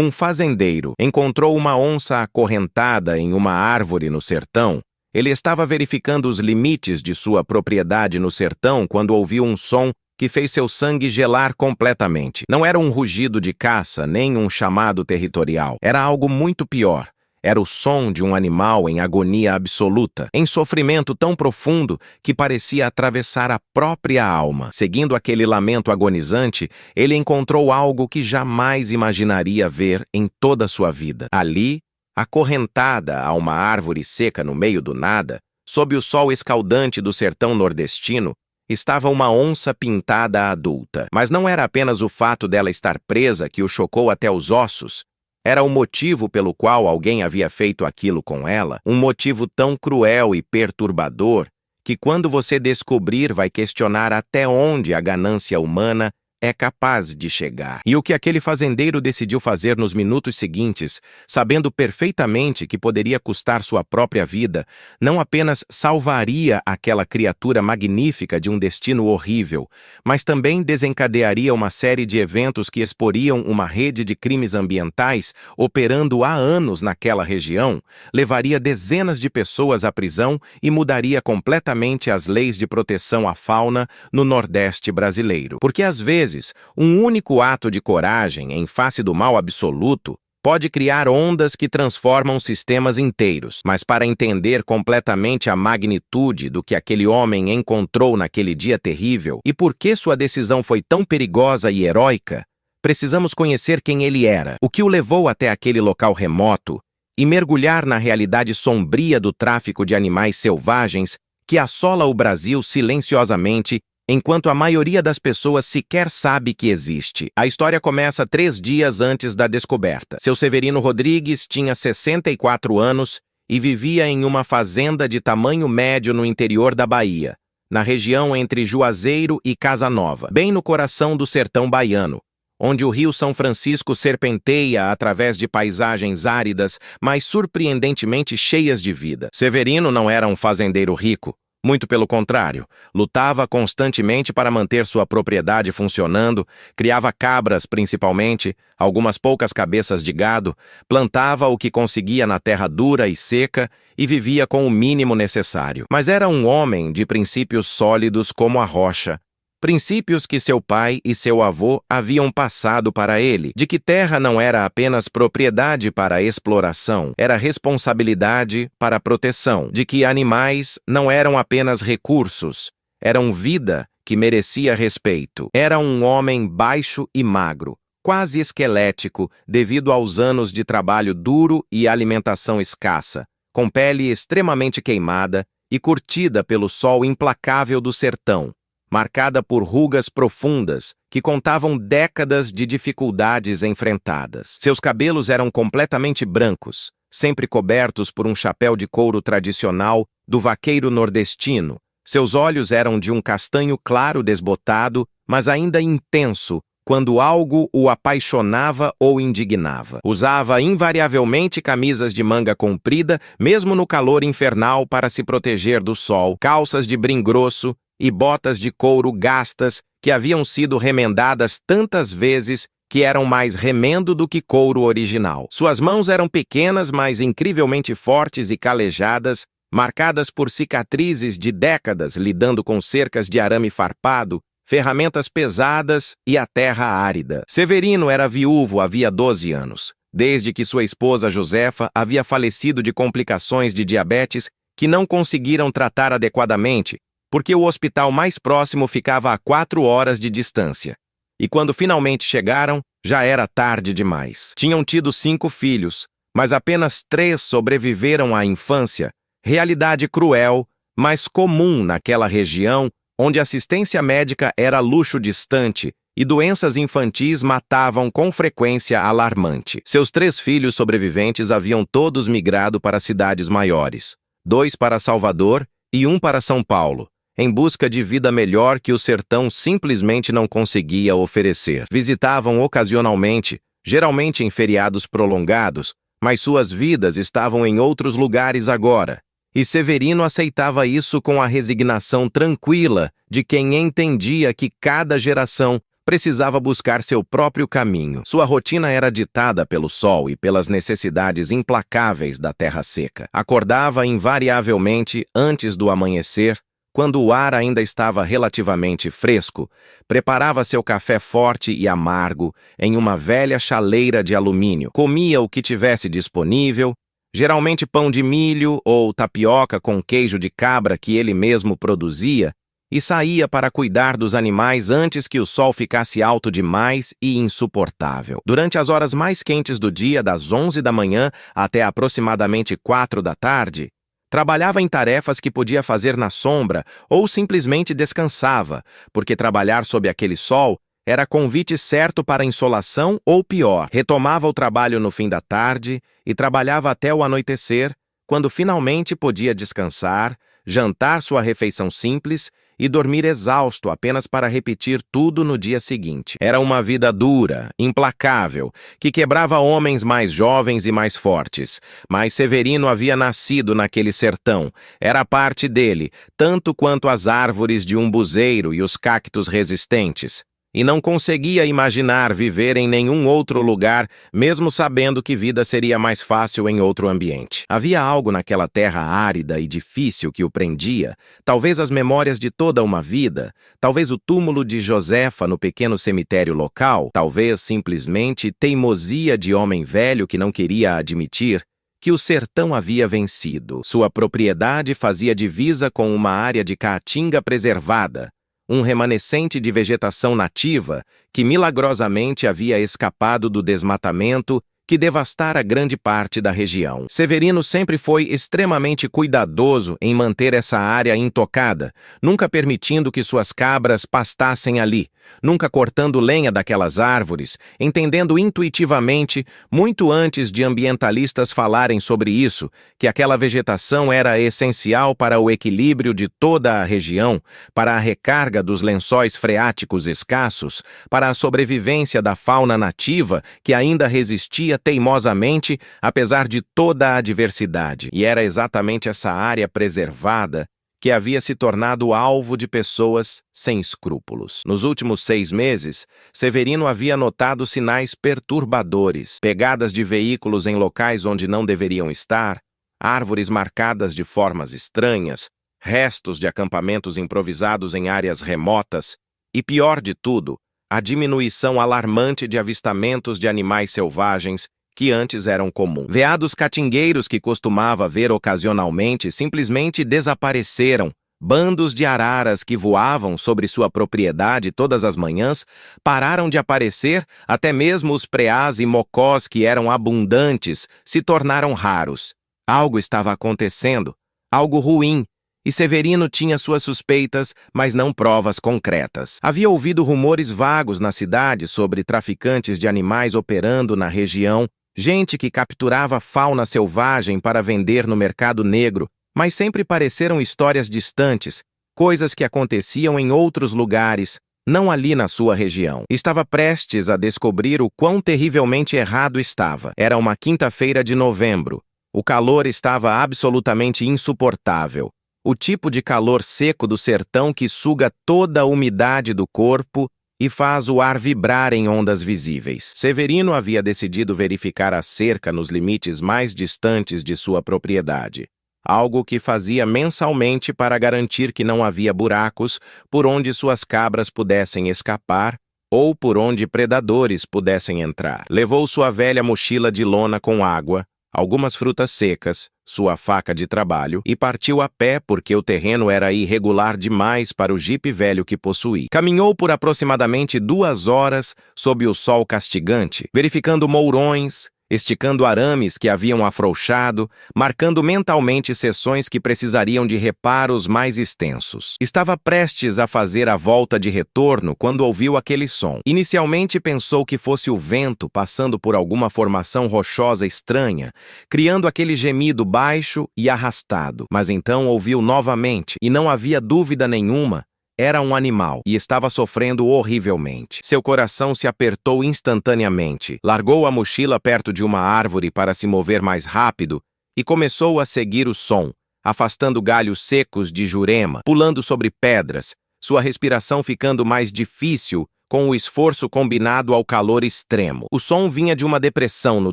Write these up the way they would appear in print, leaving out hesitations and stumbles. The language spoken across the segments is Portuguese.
Um fazendeiro encontrou uma onça acorrentada em uma árvore no sertão. Ele estava verificando os limites de sua propriedade no sertão quando ouviu um som que fez seu sangue gelar completamente. Não era um rugido de caça, nem um chamado territorial. Era algo muito pior. Era o som de um animal em agonia absoluta, em sofrimento tão profundo que parecia atravessar a própria alma. Seguindo aquele lamento agonizante, ele encontrou algo que jamais imaginaria ver em toda a sua vida. Ali, acorrentada a uma árvore seca no meio do nada, sob o sol escaldante do sertão nordestino, estava uma onça pintada adulta. Mas não era apenas o fato dela estar presa que o chocou até os ossos. Era o motivo pelo qual alguém havia feito aquilo com ela, um motivo tão cruel e perturbador que quando você descobrir vai questionar até onde a ganância humana é capaz de chegar. E o que aquele fazendeiro decidiu fazer nos minutos seguintes, sabendo perfeitamente que poderia custar sua própria vida, não apenas salvaria aquela criatura magnífica de um destino horrível, mas também desencadearia uma série de eventos que exporiam uma rede de crimes ambientais operando há anos naquela região, levaria dezenas de pessoas à prisão e mudaria completamente as leis de proteção à fauna no Nordeste brasileiro. Porque às vezes, um único ato de coragem em face do mal absoluto pode criar ondas que transformam sistemas inteiros. Mas para entender completamente a magnitude do que aquele homem encontrou naquele dia terrível e por que sua decisão foi tão perigosa e heróica, precisamos conhecer quem ele era, o que o levou até aquele local remoto e mergulhar na realidade sombria do tráfico de animais selvagens que assola o Brasil silenciosamente enquanto a maioria das pessoas sequer sabe que existe. A história começa 3 dias antes da descoberta. Seu Severino Rodrigues tinha 64 anos e vivia em uma fazenda de tamanho médio no interior da Bahia, na região entre Juazeiro e Casa Nova, bem no coração do sertão baiano, onde o rio São Francisco serpenteia através de paisagens áridas, mas surpreendentemente cheias de vida. Severino não era um fazendeiro rico. Muito pelo contrário, lutava constantemente para manter sua propriedade funcionando, criava cabras principalmente, algumas poucas cabeças de gado, plantava o que conseguia na terra dura e seca e vivia com o mínimo necessário. Mas era um homem de princípios sólidos como a rocha, princípios que seu pai e seu avô haviam passado para ele, de que terra não era apenas propriedade para exploração, era responsabilidade para proteção, de que animais não eram apenas recursos, eram vida que merecia respeito. Era um homem baixo e magro, quase esquelético devido aos anos de trabalho duro e alimentação escassa, com pele extremamente queimada e curtida pelo sol implacável do sertão, marcada por rugas profundas que contavam décadas de dificuldades enfrentadas. Seus cabelos eram completamente brancos, sempre cobertos por um chapéu de couro tradicional do vaqueiro nordestino. Seus olhos eram de um castanho claro desbotado, mas ainda intenso quando algo o apaixonava ou indignava. Usava invariavelmente camisas de manga comprida, mesmo no calor infernal para se proteger do sol, calças de brim grosso e botas de couro gastas que haviam sido remendadas tantas vezes que eram mais remendo do que couro original. Suas mãos eram pequenas, mas incrivelmente fortes e calejadas, marcadas por cicatrizes de décadas lidando com cercas de arame farpado, ferramentas pesadas e a terra árida. Severino era viúvo havia 12 anos, desde que sua esposa Josefa havia falecido de complicações de diabetes que não conseguiram tratar adequadamente, porque o hospital mais próximo ficava a 4 horas de distância. E quando finalmente chegaram, já era tarde demais. Tinham tido 5 filhos, mas apenas 3 sobreviveram à infância, realidade cruel, mas comum naquela região onde assistência médica era luxo distante e doenças infantis matavam com frequência alarmante. Seus 3 filhos sobreviventes haviam todos migrado para cidades maiores, 2 para Salvador e 1 para São Paulo, em busca de vida melhor que o sertão simplesmente não conseguia oferecer. Visitavam ocasionalmente, geralmente em feriados prolongados, mas suas vidas estavam em outros lugares agora. E Severino aceitava isso com a resignação tranquila de quem entendia que cada geração precisava buscar seu próprio caminho. Sua rotina era ditada pelo sol e pelas necessidades implacáveis da terra seca. Acordava invariavelmente antes do amanhecer, quando o ar ainda estava relativamente fresco, preparava seu café forte e amargo em uma velha chaleira de alumínio. Comia o que tivesse disponível, geralmente pão de milho ou tapioca com queijo de cabra que ele mesmo produzia, e saía para cuidar dos animais antes que o sol ficasse alto demais e insuportável. Durante as horas mais quentes do dia, das 11 da manhã até aproximadamente 4 da tarde, trabalhava em tarefas que podia fazer na sombra ou simplesmente descansava, porque trabalhar sob aquele sol era convite certo para insolação ou pior. Retomava o trabalho no fim da tarde e trabalhava até o anoitecer, quando finalmente podia descansar, jantar sua refeição simples e dormir exausto apenas para repetir tudo no dia seguinte. Era uma vida dura, implacável, que quebrava homens mais jovens e mais fortes. Mas Severino havia nascido naquele sertão. Era parte dele, tanto quanto as árvores de umbuzeiro e os cactos resistentes. E não conseguia imaginar viver em nenhum outro lugar, mesmo sabendo que vida seria mais fácil em outro ambiente. Havia algo naquela terra árida e difícil que o prendia, talvez as memórias de toda uma vida, talvez o túmulo de Josefa no pequeno cemitério local, talvez simplesmente teimosia de homem velho que não queria admitir que o sertão havia vencido. Sua propriedade fazia divisa com uma área de caatinga preservada, um remanescente de vegetação nativa que milagrosamente havia escapado do desmatamento que devastara grande parte da região. Severino sempre foi extremamente cuidadoso em manter essa área intocada, nunca permitindo que suas cabras pastassem ali, nunca cortando lenha daquelas árvores, entendendo intuitivamente, muito antes de ambientalistas falarem sobre isso, que aquela vegetação era essencial para o equilíbrio de toda a região, para a recarga dos lençóis freáticos escassos, para a sobrevivência da fauna nativa que ainda resistia teimosamente, apesar de toda a adversidade. E era exatamente essa área preservada que havia se tornado alvo de pessoas sem escrúpulos. Nos últimos 6 meses, Severino havia notado sinais perturbadores, pegadas de veículos em locais onde não deveriam estar, árvores marcadas de formas estranhas, restos de acampamentos improvisados em áreas remotas e, pior de tudo, a diminuição alarmante de avistamentos de animais selvagens que antes eram comuns. Veados catingueiros que costumava ver ocasionalmente simplesmente desapareceram. Bandos de araras que voavam sobre sua propriedade todas as manhãs pararam de aparecer, até mesmo os preás e mocós que eram abundantes se tornaram raros. Algo estava acontecendo, algo ruim, e Severino tinha suas suspeitas, mas não provas concretas. Havia ouvido rumores vagos na cidade sobre traficantes de animais operando na região, gente que capturava fauna selvagem para vender no mercado negro, mas sempre pareceram histórias distantes, coisas que aconteciam em outros lugares, não ali na sua região. Estava prestes a descobrir o quão terrivelmente errado estava. Era uma quinta-feira de novembro. O calor estava absolutamente insuportável. O tipo de calor seco do sertão que suga toda a umidade do corpo e faz o ar vibrar em ondas visíveis. Severino havia decidido verificar a cerca nos limites mais distantes de sua propriedade, algo que fazia mensalmente para garantir que não havia buracos por onde suas cabras pudessem escapar ou por onde predadores pudessem entrar. Levou sua velha mochila de lona com água, algumas frutas secas, sua faca de trabalho e partiu a pé porque o terreno era irregular demais para o jipe velho que possuía. Caminhou por aproximadamente 2 horas sob o sol castigante, verificando mourões, esticando arames que haviam afrouxado, marcando mentalmente seções que precisariam de reparos mais extensos. Estava prestes a fazer a volta de retorno quando ouviu aquele som. Inicialmente pensou que fosse o vento passando por alguma formação rochosa estranha, criando aquele gemido baixo e arrastado. Mas então ouviu novamente, e não havia dúvida nenhuma, era um animal e estava sofrendo horrivelmente. Seu coração se apertou instantaneamente. Largou a mochila perto de uma árvore para se mover mais rápido e começou a seguir o som, afastando galhos secos de jurema, pulando sobre pedras, sua respiração ficando mais difícil com o esforço combinado ao calor extremo. O som vinha de uma depressão no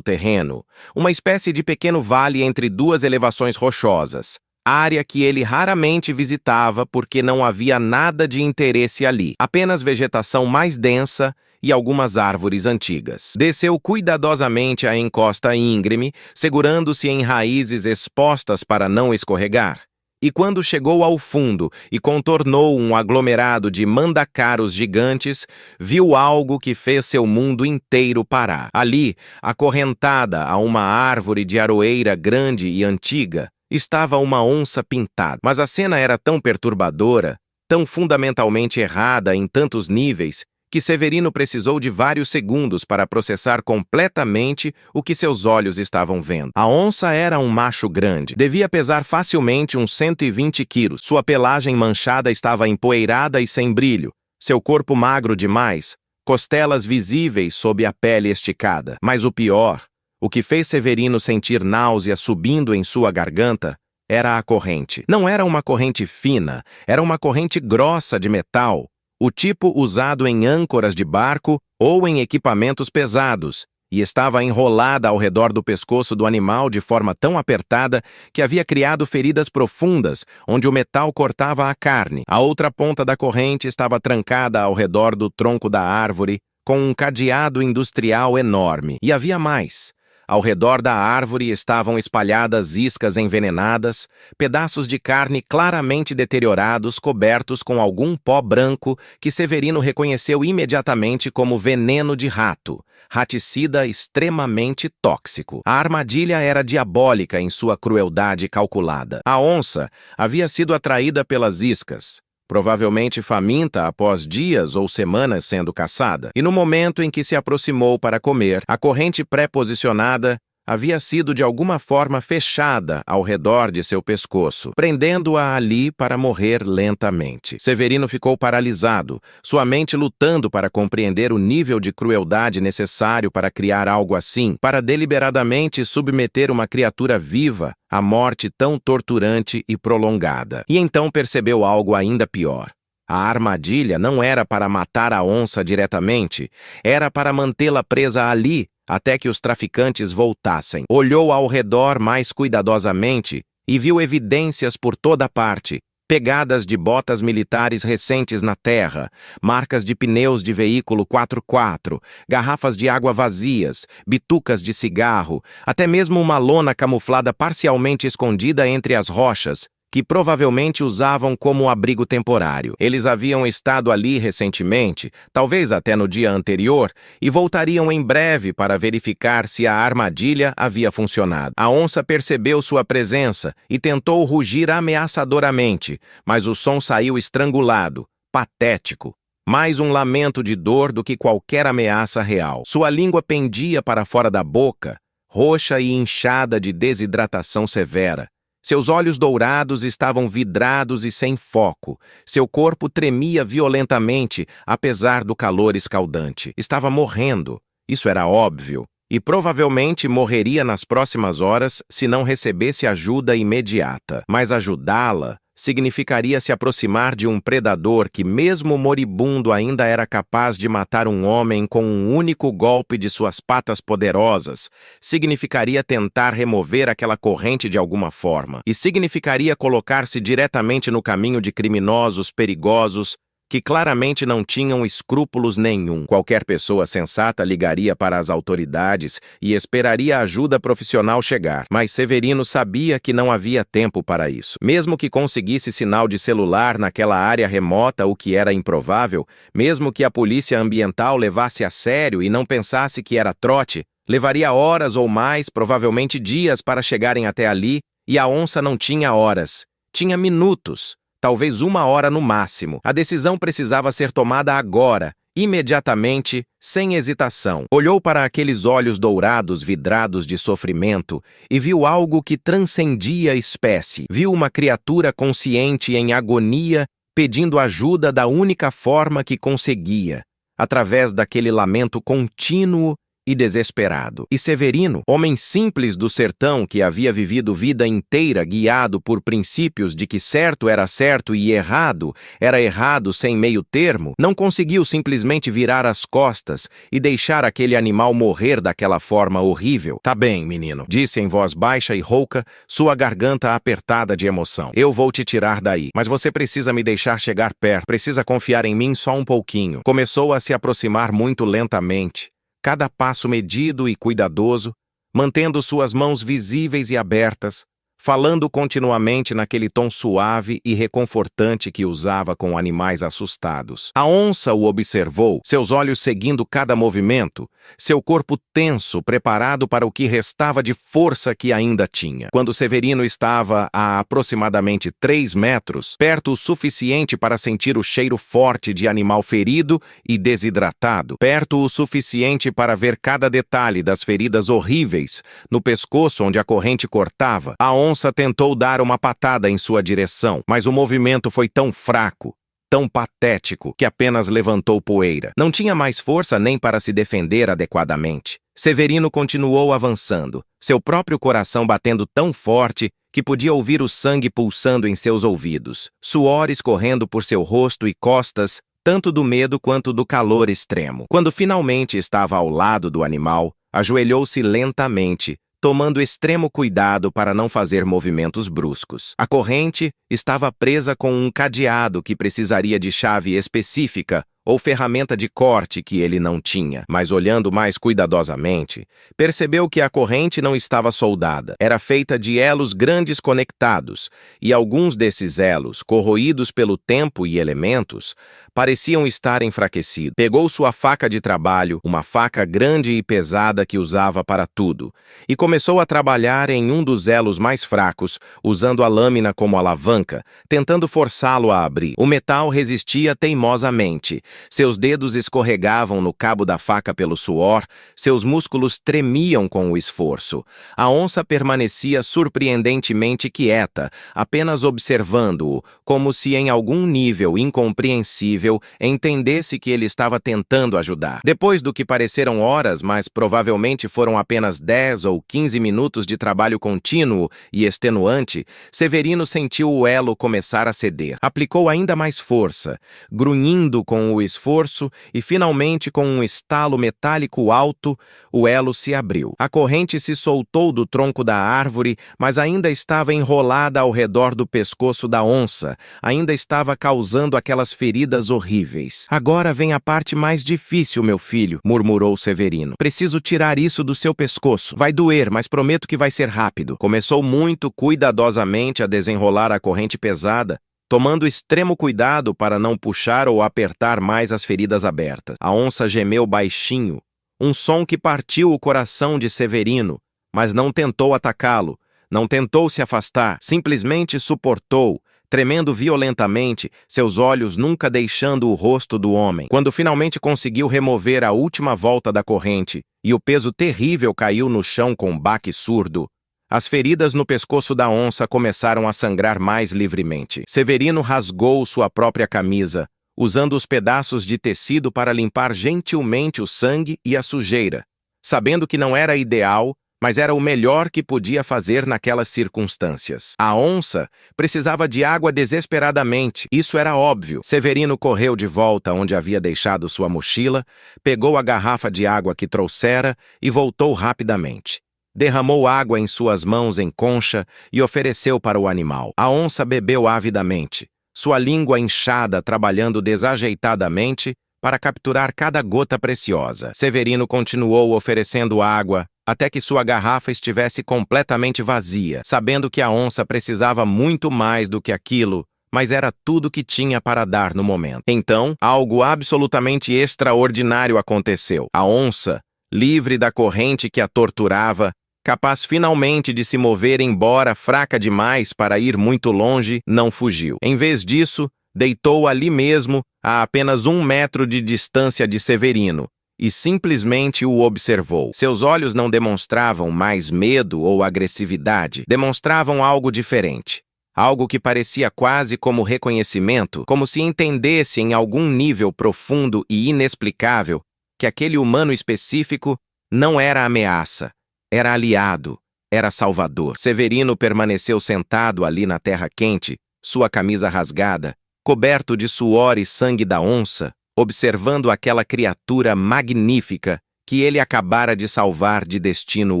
terreno, uma espécie de pequeno vale entre duas elevações rochosas, área que ele raramente visitava porque não havia nada de interesse ali, apenas vegetação mais densa e algumas árvores antigas. Desceu cuidadosamente a encosta íngreme, segurando-se em raízes expostas para não escorregar. E quando chegou ao fundo e contornou um aglomerado de mandacaros gigantes, viu algo que fez seu mundo inteiro parar. Ali, acorrentada a uma árvore de aroeira grande e antiga, estava uma onça pintada. Mas a cena era tão perturbadora, tão fundamentalmente errada em tantos níveis, que Severino precisou de vários segundos para processar completamente o que seus olhos estavam vendo. A onça era um macho grande. Devia pesar facilmente uns 120 quilos. Sua pelagem manchada estava empoeirada e sem brilho. Seu corpo magro demais, costelas visíveis sob a pele esticada. Mas o pior, o que fez Severino sentir náusea subindo em sua garganta, era a corrente. Não era uma corrente fina, era uma corrente grossa de metal, o tipo usado em âncoras de barco ou em equipamentos pesados, e estava enrolada ao redor do pescoço do animal de forma tão apertada que havia criado feridas profundas, onde o metal cortava a carne. A outra ponta da corrente estava trancada ao redor do tronco da árvore, com um cadeado industrial enorme. E havia mais. Ao redor da árvore estavam espalhadas iscas envenenadas, pedaços de carne claramente deteriorados cobertos com algum pó branco que Severino reconheceu imediatamente como veneno de rato, raticida extremamente tóxico. A armadilha era diabólica em sua crueldade calculada. A onça havia sido atraída pelas iscas, provavelmente faminta após dias ou semanas sendo caçada, e no momento em que se aproximou para comer, a corrente pré-posicionada havia sido de alguma forma fechada ao redor de seu pescoço, prendendo-a ali para morrer lentamente. Severino ficou paralisado, sua mente lutando para compreender o nível de crueldade necessário para criar algo assim, para deliberadamente submeter uma criatura viva à morte tão torturante e prolongada. E então percebeu algo ainda pior. A armadilha não era para matar a onça diretamente, era para mantê-la presa ali, até que os traficantes voltassem. Olhou ao redor mais cuidadosamente e viu evidências por toda parte, pegadas de botas militares recentes na terra, marcas de pneus de veículo 4x4, garrafas de água vazias, bitucas de cigarro, até mesmo uma lona camuflada parcialmente escondida entre as rochas, que provavelmente usavam como abrigo temporário. Eles haviam estado ali recentemente, talvez até no dia anterior, e voltariam em breve para verificar se a armadilha havia funcionado. A onça percebeu sua presença e tentou rugir ameaçadoramente, mas o som saiu estrangulado, patético. Mais um lamento de dor do que qualquer ameaça real. Sua língua pendia para fora da boca, roxa e inchada de desidratação severa. Seus olhos dourados estavam vidrados e sem foco. Seu corpo tremia violentamente, apesar do calor escaldante. Estava morrendo, isso era óbvio, e provavelmente morreria nas próximas horas se não recebesse ajuda imediata. Mas ajudá-la significaria se aproximar de um predador que, mesmo moribundo, ainda era capaz de matar um homem com um único golpe de suas patas poderosas, significaria tentar remover aquela corrente de alguma forma, e significaria colocar-se diretamente no caminho de criminosos perigosos que claramente não tinham escrúpulos nenhum. Qualquer pessoa sensata ligaria para as autoridades e esperaria a ajuda profissional chegar, mas Severino sabia que não havia tempo para isso. Mesmo que conseguisse sinal de celular naquela área remota, o que era improvável, mesmo que a polícia ambiental levasse a sério e não pensasse que era trote, levaria horas ou mais, provavelmente dias, para chegarem até ali, e a onça não tinha horas, tinha minutos. Talvez 1 hora no máximo. A decisão precisava ser tomada agora, imediatamente, sem hesitação. Olhou para aqueles olhos dourados vidrados de sofrimento e viu algo que transcendia a espécie. Viu uma criatura consciente em agonia, pedindo ajuda da única forma que conseguia, através daquele lamento contínuo e desesperado. E Severino, homem simples do sertão que havia vivido vida inteira guiado por princípios de que certo era certo e errado era errado sem meio termo, não conseguiu simplesmente virar as costas e deixar aquele animal morrer daquela forma horrível. "Tá bem, menino", disse em voz baixa e rouca, sua garganta apertada de emoção. "Eu vou te tirar daí, mas você precisa me deixar chegar perto, precisa confiar em mim só um pouquinho." Começou a se aproximar muito lentamente, cada passo medido e cuidadoso, mantendo suas mãos visíveis e abertas, falando continuamente naquele tom suave e reconfortante que usava com animais assustados. A onça o observou, seus olhos seguindo cada movimento, seu corpo tenso, preparado para o que restava de força que ainda tinha. Quando Severino estava a aproximadamente 3 metros, perto o suficiente para sentir o cheiro forte de animal ferido e desidratado, perto o suficiente para ver cada detalhe das feridas horríveis no pescoço onde a corrente cortava, a onça tentou dar uma patada em sua direção, mas o movimento foi tão fraco, tão patético, que apenas levantou poeira. Não tinha mais força nem para se defender adequadamente. Severino continuou avançando, seu próprio coração batendo tão forte que podia ouvir o sangue pulsando em seus ouvidos, suor escorrendo por seu rosto e costas, tanto do medo quanto do calor extremo. Quando finalmente estava ao lado do animal, ajoelhou-se lentamente, tomando extremo cuidado para não fazer movimentos bruscos. A corrente estava presa com um cadeado que precisaria de chave específica ou ferramenta de corte que ele não tinha, mas olhando mais cuidadosamente, percebeu que a corrente não estava soldada. Era feita de elos grandes conectados, e alguns desses elos, corroídos pelo tempo e elementos, pareciam estar enfraquecidos. Pegou sua faca de trabalho, uma faca grande e pesada que usava para tudo, e começou a trabalhar em um dos elos mais fracos, usando a lâmina como alavanca, tentando forçá-lo a abrir. O metal resistia teimosamente. Seus dedos escorregavam no cabo da faca pelo suor, seus músculos tremiam com o esforço. A onça permanecia surpreendentemente quieta, apenas observando-o, como se em algum nível incompreensível entendesse que ele estava tentando ajudar. Depois do que pareceram horas, mas provavelmente foram apenas 10 ou 15 minutos de trabalho contínuo e extenuante, Severino sentiu o elo começar a ceder. Aplicou ainda mais força, grunhindo com o esforço e, finalmente, com um estalo metálico alto, o elo se abriu. A corrente se soltou do tronco da árvore, mas ainda estava enrolada ao redor do pescoço da onça, ainda estava causando aquelas feridas horríveis. "Agora vem a parte mais difícil, meu filho", murmurou Severino. "Preciso tirar isso do seu pescoço. Vai doer, mas prometo que vai ser rápido." Começou muito cuidadosamente a desenrolar a corrente pesada, tomando extremo cuidado para não puxar ou apertar mais as feridas abertas. A onça gemeu baixinho, um som que partiu o coração de Severino, mas não tentou atacá-lo, não tentou se afastar, simplesmente suportou, tremendo violentamente, seus olhos nunca deixando o rosto do homem. Quando finalmente conseguiu remover a última volta da corrente e o peso terrível caiu no chão com um baque surdo, as feridas no pescoço da onça começaram a sangrar mais livremente. Severino rasgou sua própria camisa, usando os pedaços de tecido para limpar gentilmente o sangue e a sujeira, sabendo que não era ideal, mas era o melhor que podia fazer naquelas circunstâncias. A onça precisava de água desesperadamente, isso era óbvio. Severino correu de volta onde havia deixado sua mochila, pegou a garrafa de água que trouxera e voltou rapidamente. Derramou água em suas mãos em concha e ofereceu para o animal. A onça bebeu avidamente, sua língua inchada trabalhando desajeitadamente para capturar cada gota preciosa. Severino continuou oferecendo água até que sua garrafa estivesse completamente vazia, sabendo que a onça precisava muito mais do que aquilo, mas era tudo que tinha para dar no momento. Então, algo absolutamente extraordinário aconteceu. A onça, livre da corrente que a torturava, capaz finalmente de se mover embora fraca demais para ir muito longe, não fugiu. Em vez disso, deitou ali mesmo, a apenas 1 metro de distância de Severino, e simplesmente o observou. Seus olhos não demonstravam mais medo ou agressividade, demonstravam algo diferente. Algo que parecia quase como reconhecimento, como se entendesse em algum nível profundo e inexplicável que aquele humano específico Não era ameaça, era aliado, era salvador. Severino permaneceu sentado ali na terra quente, sua camisa rasgada, coberto de suor e sangue da onça, observando aquela criatura magnífica que ele acabara de salvar de destino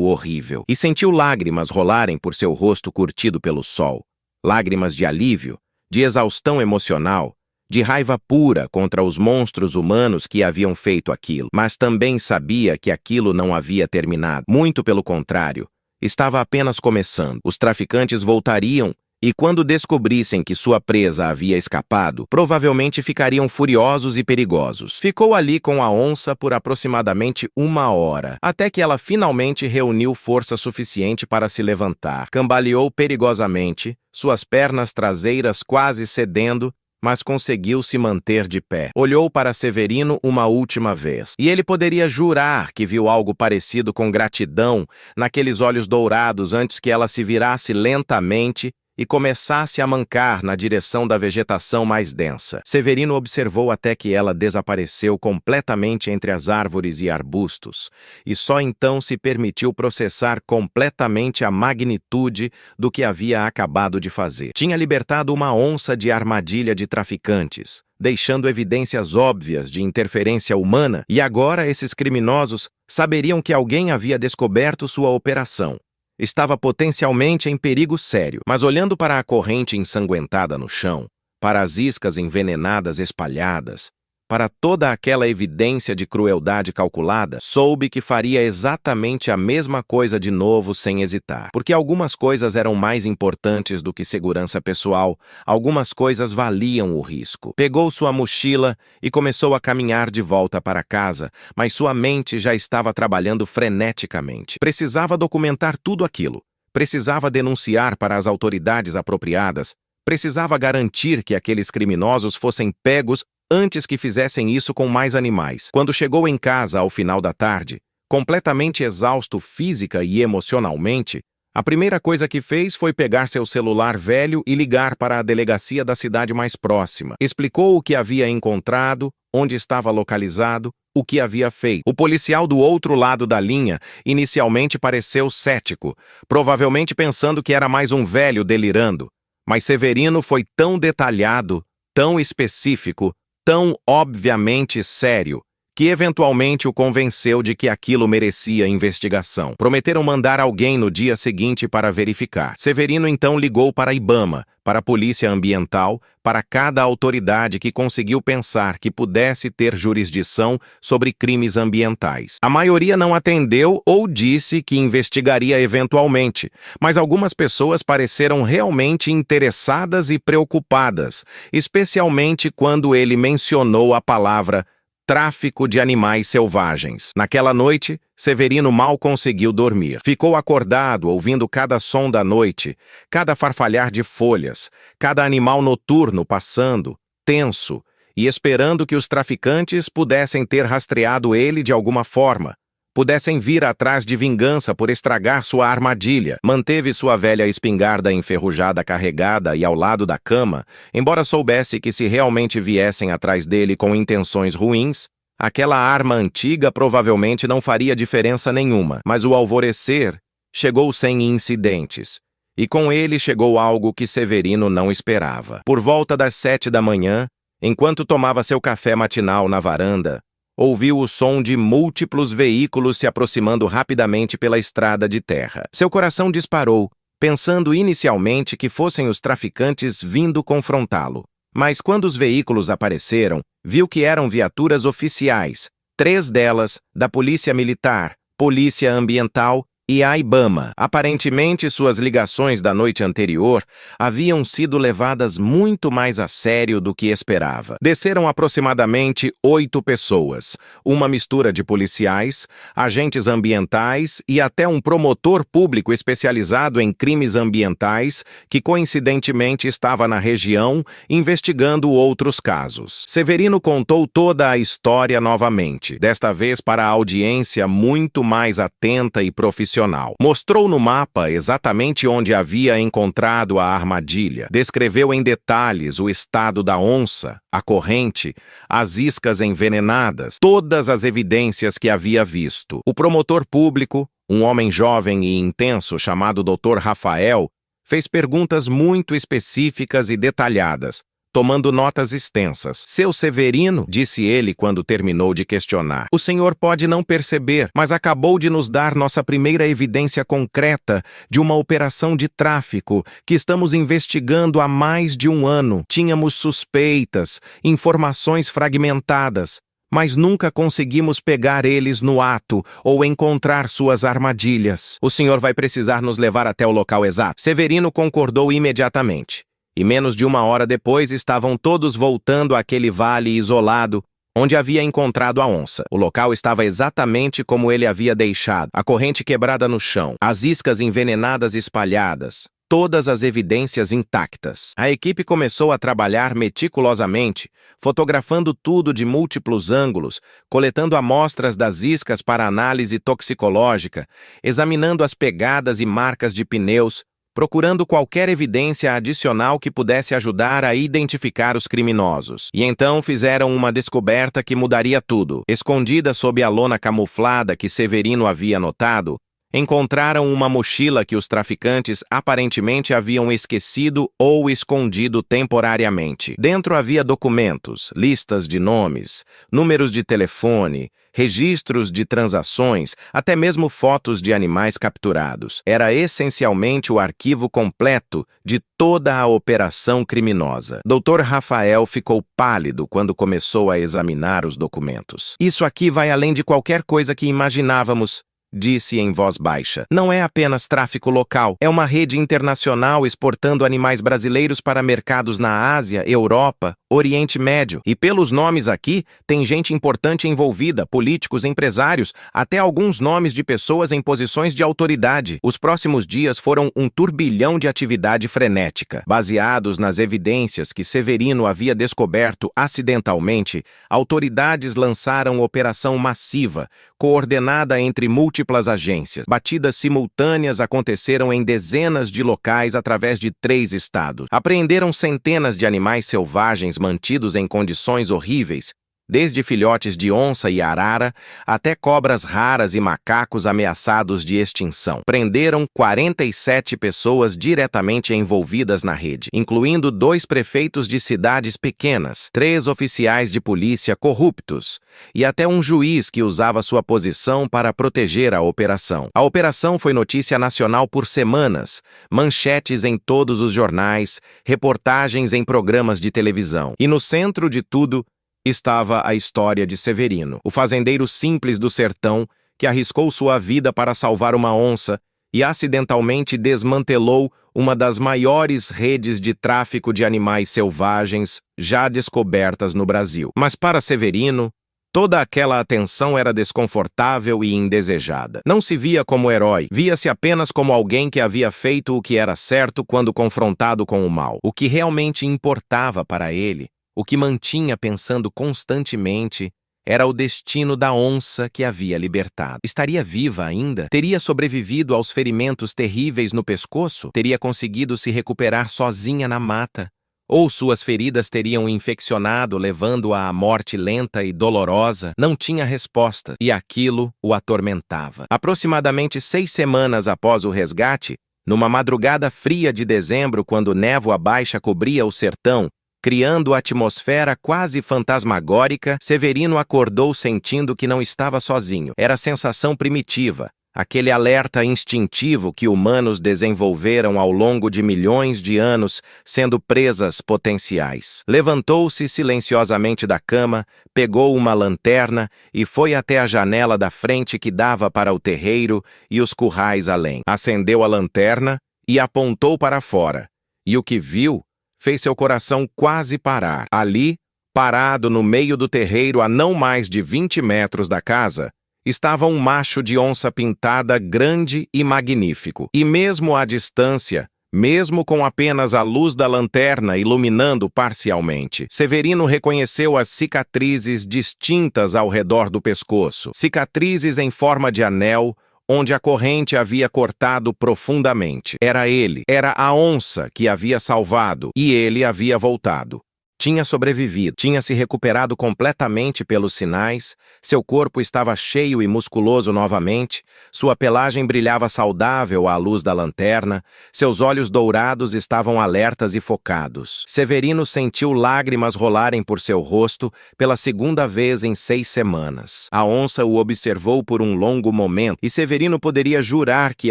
horrível. E sentiu lágrimas rolarem por seu rosto curtido pelo sol. Lágrimas de alívio, de exaustão emocional, de raiva pura contra os monstros humanos que haviam feito aquilo. Mas também sabia que aquilo não havia terminado. Muito pelo contrário, estava apenas começando. Os traficantes voltariam e, quando descobrissem que sua presa havia escapado, provavelmente ficariam furiosos e perigosos. Ficou ali com a onça por aproximadamente 1 hora, até que ela finalmente reuniu força suficiente para se levantar. Cambaleou perigosamente, suas pernas traseiras quase cedendo, mas conseguiu se manter de pé. Olhou para Severino uma última vez, e ele poderia jurar que viu algo parecido com gratidão naqueles olhos dourados antes que ela se virasse lentamente e começasse a mancar na direção da vegetação mais densa. Severino observou até que ela desapareceu completamente entre as árvores e arbustos, e só então se permitiu processar completamente a magnitude do que havia acabado de fazer. Tinha libertado uma onça de armadilha de traficantes, deixando evidências óbvias de interferência humana, e agora esses criminosos saberiam que alguém havia descoberto sua operação. Estava potencialmente em perigo sério, mas olhando para a corrente ensanguentada no chão, para as iscas envenenadas espalhadas, para toda aquela evidência de crueldade calculada, soube que faria exatamente a mesma coisa de novo sem hesitar. Porque algumas coisas eram mais importantes do que segurança pessoal, algumas coisas valiam o risco. Pegou sua mochila e começou a caminhar de volta para casa, mas sua mente já estava trabalhando freneticamente. Precisava documentar tudo aquilo. Precisava denunciar para as autoridades apropriadas. Precisava garantir que aqueles criminosos fossem pegos antes que fizessem isso com mais animais. Quando chegou em casa ao final da tarde, completamente exausto física e emocionalmente, a primeira coisa que fez foi pegar seu celular velho e ligar para a delegacia da cidade mais próxima. Explicou o que havia encontrado, onde estava localizado, o que havia feito. O policial do outro lado da linha inicialmente pareceu cético, provavelmente pensando que era mais um velho delirando. Mas Severino foi tão detalhado, tão específico, tão obviamente sério, que eventualmente o convenceu de que aquilo merecia investigação. Prometeram mandar alguém no dia seguinte para verificar. Severino então ligou para a IBAMA, para a Polícia Ambiental, para cada autoridade que conseguiu pensar que pudesse ter jurisdição sobre crimes ambientais. A maioria não atendeu ou disse que investigaria eventualmente, mas algumas pessoas pareceram realmente interessadas e preocupadas, especialmente quando ele mencionou a palavra tráfico de animais selvagens. Naquela noite, Severino mal conseguiu dormir. Ficou acordado, ouvindo cada som da noite, cada farfalhar de folhas, cada animal noturno passando, tenso, e esperando que os traficantes pudessem ter rastreado ele de alguma forma, pudessem vir atrás de vingança por estragar sua armadilha. Manteve sua velha espingarda enferrujada carregada e ao lado da cama, embora soubesse que se realmente viessem atrás dele com intenções ruins, aquela arma antiga provavelmente não faria diferença nenhuma. Mas o alvorecer chegou sem incidentes, e com ele chegou algo que Severino não esperava. Por volta das 7 da manhã, enquanto tomava seu café matinal na varanda, ouviu o som de múltiplos veículos se aproximando rapidamente pela estrada de terra. Seu coração disparou, pensando inicialmente que fossem os traficantes vindo confrontá-lo. Mas quando os veículos apareceram, viu que eram viaturas oficiais, 3 delas da Polícia Militar, Polícia Ambiental e a IBAMA. Aparentemente, suas ligações da noite anterior haviam sido levadas muito mais a sério do que esperava. Desceram aproximadamente 8 pessoas, uma mistura de policiais, agentes ambientais e até um promotor público especializado em crimes ambientais que coincidentemente estava na região investigando outros casos. Severino contou toda a história novamente, desta vez para a audiência muito mais atenta e profissional profissional. Mostrou no mapa exatamente onde havia encontrado a armadilha. Descreveu em detalhes o estado da onça, a corrente, as iscas envenenadas, todas as evidências que havia visto. O promotor público, um homem jovem e intenso chamado Dr. Rafael, fez perguntas muito específicas e detalhadas, tomando notas extensas. Seu Severino, disse ele quando terminou de questionar, o senhor pode não perceber, mas acabou de nos dar nossa primeira evidência concreta de uma operação de tráfico que estamos investigando há mais de um ano. Tínhamos suspeitas, informações fragmentadas, mas nunca conseguimos pegar eles no ato ou encontrar suas armadilhas. O senhor vai precisar nos levar até o local exato. Severino concordou imediatamente. E menos de uma hora depois estavam todos voltando àquele vale isolado onde havia encontrado a onça. O local estava exatamente como ele havia deixado, a corrente quebrada no chão, as iscas envenenadas espalhadas, todas as evidências intactas. A equipe começou a trabalhar meticulosamente, fotografando tudo de múltiplos ângulos, coletando amostras das iscas para análise toxicológica, examinando as pegadas e marcas de pneus, procurando qualquer evidência adicional que pudesse ajudar a identificar os criminosos. E então fizeram uma descoberta que mudaria tudo. Escondida sob a lona camuflada que Severino havia notado, encontraram uma mochila que os traficantes aparentemente haviam esquecido ou escondido temporariamente. Dentro havia documentos, listas de nomes, números de telefone, registros de transações, até mesmo fotos de animais capturados. Era essencialmente o arquivo completo de toda a operação criminosa. Dr. Rafael ficou pálido quando começou a examinar os documentos. Isso aqui vai além de qualquer coisa que imaginávamos, disse em voz baixa. Não é apenas tráfico local, é uma rede internacional exportando animais brasileiros para mercados na Ásia, Europa, Oriente Médio. E pelos nomes aqui, tem gente importante envolvida, políticos, empresários, até alguns nomes de pessoas em posições de autoridade. Os próximos dias foram um turbilhão de atividade frenética. Baseados nas evidências que Severino havia descoberto acidentalmente, autoridades lançaram operação massiva, coordenada entre múltiplas agências. Batidas simultâneas aconteceram em dezenas de locais através de 3 estados. Apreenderam centenas de animais selvagens mantidos em condições horríveis, desde filhotes de onça e arara até cobras raras e macacos ameaçados de extinção. Prenderam 47 pessoas diretamente envolvidas na rede, incluindo 2 prefeitos de cidades pequenas, 3 oficiais de polícia corruptos e até um juiz que usava sua posição para proteger a operação. A operação foi notícia nacional por semanas, manchetes em todos os jornais, reportagens em programas de televisão. E no centro de tudo estava a história de Severino, o fazendeiro simples do sertão que arriscou sua vida para salvar uma onça e acidentalmente desmantelou uma das maiores redes de tráfico de animais selvagens já descobertas no Brasil. Mas para Severino, toda aquela atenção era desconfortável e indesejada. Não se via como herói, via-se apenas como alguém que havia feito o que era certo quando confrontado com o mal. O que realmente importava para ele, o que mantinha pensando constantemente, era o destino da onça que havia libertado. Estaria viva ainda? Teria sobrevivido aos ferimentos terríveis no pescoço? Teria conseguido se recuperar sozinha na mata? Ou suas feridas teriam infeccionado, levando-a à morte lenta e dolorosa? Não tinha resposta, e aquilo o atormentava. Aproximadamente 6 semanas após o resgate, numa madrugada fria de dezembro, quando névoa baixa cobria o sertão, criando atmosfera quase fantasmagórica, Severino acordou sentindo que não estava sozinho. Era a sensação primitiva, aquele alerta instintivo que humanos desenvolveram ao longo de milhões de anos, sendo presas potenciais. Levantou-se silenciosamente da cama, pegou uma lanterna e foi até a janela da frente que dava para o terreiro e os currais além. Acendeu a lanterna e apontou para fora. E o que viu fez seu coração quase parar. Ali, parado no meio do terreiro a não mais de 20 metros da casa, estava um macho de onça pintada grande e magnífico. E mesmo à distância, mesmo com apenas a luz da lanterna iluminando parcialmente, Severino reconheceu as cicatrizes distintas ao redor do pescoço. Cicatrizes em forma de anel, onde a corrente havia cortado profundamente. Era ele, era a onça que havia salvado, e ele havia voltado. Tinha sobrevivido, tinha se recuperado completamente pelos sinais, seu corpo estava cheio e musculoso novamente, sua pelagem brilhava saudável à luz da lanterna, seus olhos dourados estavam alertas e focados. Severino sentiu lágrimas rolarem por seu rosto pela segunda vez em 6 semanas. A onça o observou por um longo momento, e Severino poderia jurar que